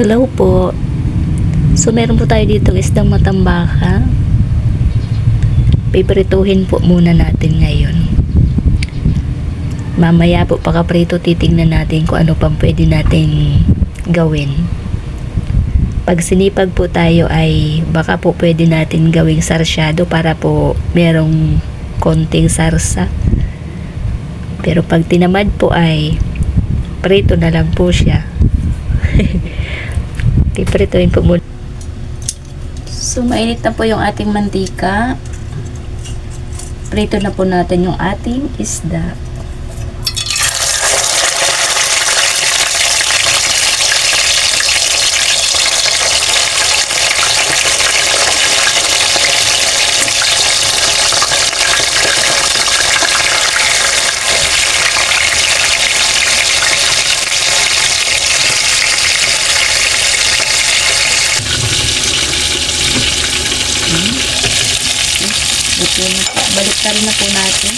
Hello po. So meron po tayo dito isdang matambaka. Piprituhin po muna natin ngayon. Mamaya po pagkaprito titingnan natin kung ano pang pwede nating gawin. Pag sinipag po tayo ay baka po pwede natin gawing sarsyado para po merong konting sarsa. Pero pag tinamad po ay prito na lang po siya. Piprituhin po muna. So mainit na po yung ating mantika. Prito na po natin yung ating isda. Baliktad na po natin.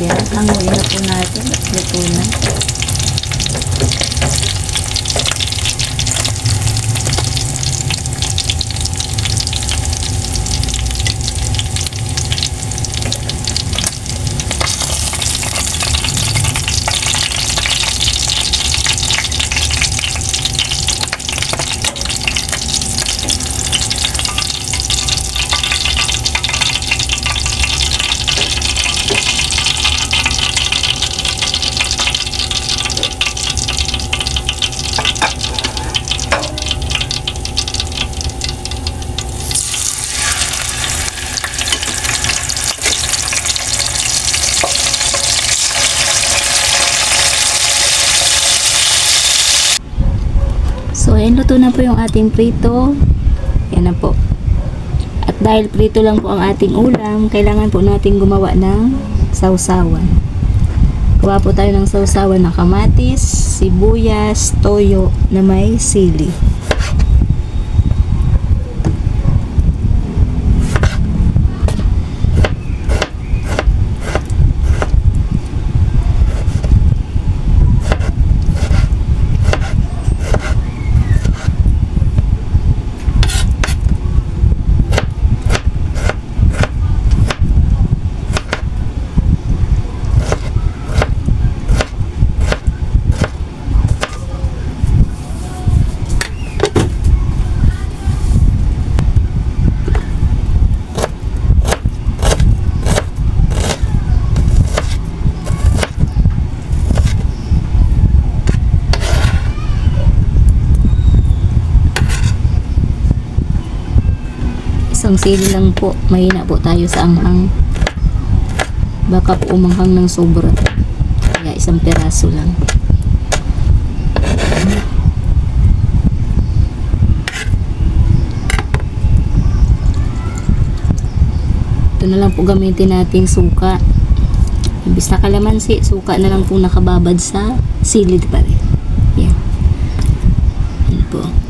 Yan, hanguin na po natin at luto na. So, ayan, luto na po yung ating prito. Yan na po. At dahil prito lang po ang ating ulam, kailangan po natin gumawa ng sausawan. Gawa po tayo ng sausawan na kamatis, sibuyas, toyo na may sili. Isang sili lang po, mahina po tayo sa anghang, baka po umanghang ng sobra, kaya isang peraso lang. Ito na lang po gamitin nating suka. Imbis na kalamansi, suka na lang po nakababad sa silid pa rin. Yan. Yan po.